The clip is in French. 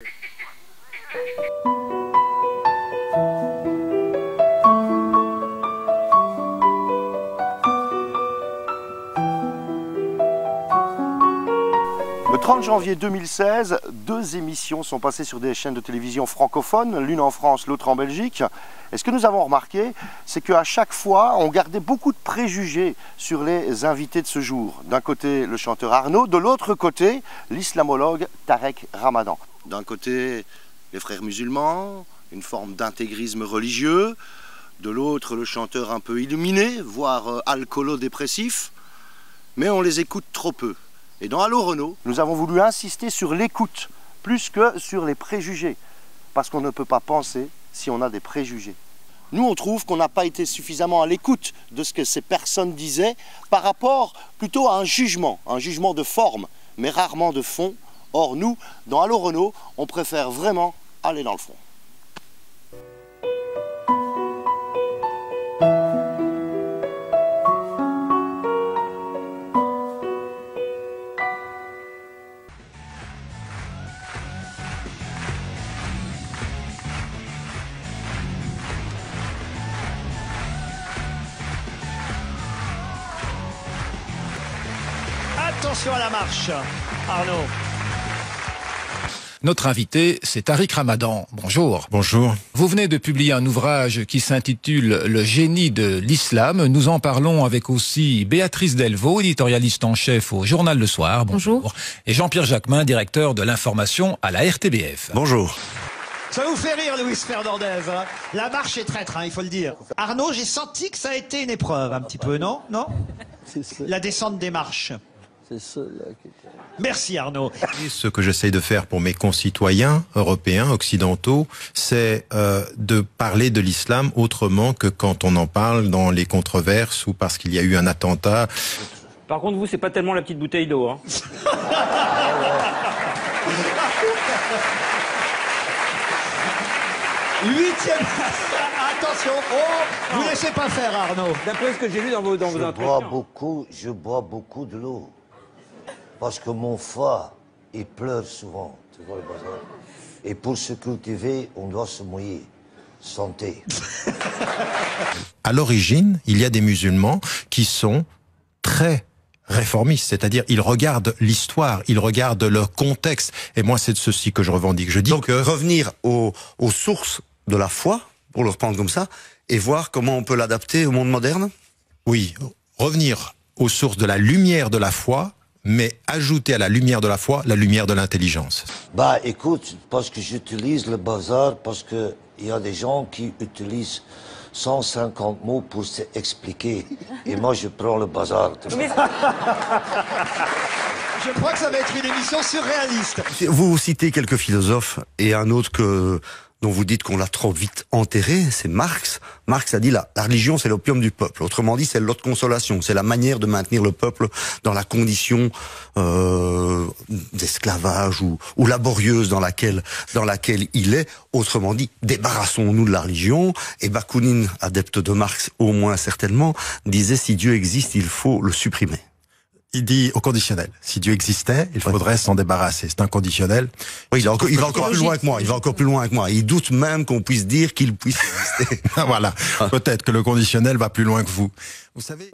Le 30 janvier 2016, deux émissions sont passées sur des chaînes de télévision francophones, l'une en France, l'autre en Belgique. Et ce que nous avons remarqué, c'est qu'à chaque fois, on gardait beaucoup de préjugés sur les invités de ce jour. D'un côté, le chanteur Arnaud, de l'autre côté, l'islamologue Tarek Ramadan. D'un côté, les frères musulmans, une forme d'intégrisme religieux. De l'autre, le chanteur un peu illuminé, voire alcoolo-dépressif. Mais on les écoute trop peu. Et dans Allô Renault, nous avons voulu insister sur l'écoute, plus que sur les préjugés. Parce qu'on ne peut pas penser si on a des préjugés. Nous, on trouve qu'on n'a pas été suffisamment à l'écoute de ce que ces personnes disaient par rapport plutôt à un jugement de forme, mais rarement de fond. Or, nous, dans Allô Renault, on préfère vraiment aller dans le fond. Attention à la marche, Arnaud. Notre invité, c'est Tarek Ramadan. Bonjour. Bonjour. Vous venez de publier un ouvrage qui s'intitule « Le génie de l'islam ». Nous en parlons avec aussi Béatrice Delvaux, éditorialiste en chef au Journal Le Soir. Bonjour. Et Jean-Pierre Jacquemin, directeur de l'information à la RTBF. Bonjour. Ça vous fait rire, Luis Fernandez, hein? La marche est traître, hein, il faut le dire. Arnaud, j'ai senti que ça a été une épreuve, un petit peu, non? Non? La descente des marches. C'est cela qui était... Merci Arnaud. Et ce que j'essaye de faire pour mes concitoyens européens, occidentaux, c'est de parler de l'islam autrement que quand on en parle dans les controverses ou parce qu'il y a eu un attentat. Par contre, vous, c'est pas tellement la petite bouteille d'eau, hein. Huitième... Attention, oh, vous laissez pas faire Arnaud. D'après ce que j'ai lu dans vos entretiens. Je bois beaucoup de l'eau. Parce que mon foie, il pleure souvent. Tu vois le bazar. Et pour se cultiver, on doit se mouiller. Santé. À l'origine, il y a des musulmans qui sont très réformistes, c'est-à-dire ils regardent l'histoire, ils regardent le contexte. Et moi, c'est de ceci que je revendique. Je dis donc revenir aux sources de la foi, pour le reprendre comme ça, et voir comment on peut l'adapter au monde moderne. Oui, revenir aux sources de la lumière de la foi, mais ajouter à la lumière de la foi la lumière de l'intelligence. Bah écoute, parce que j'utilise le bazar, parce que il y a des gens qui utilisent 150 mots pour s'expliquer. Et moi, je prends le bazar. Je crois que ça va être une émission surréaliste. Vous citez quelques philosophes et un autre dont vous dites qu'on l'a trop vite enterré, c'est Marx. Marx a dit la religion c'est l'opium du peuple. Autrement dit, c'est l'autre consolation. C'est la manière de maintenir le peuple dans la condition d'esclavage ou laborieuse dans laquelle il est. Autrement dit, débarrassons-nous de la religion. Et Bakounine, adepte de Marx au moins certainement, disait si Dieu existe, il faut le supprimer. Il dit au conditionnel. Si Dieu existait, il faudrait s'en débarrasser. C'est un conditionnel. Oui, il va encore plus loin que moi. Il va encore plus loin que moi. Il doute même qu'on puisse dire qu'il puisse exister. Voilà. Peut-être que le conditionnel va plus loin que vous. Vous savez...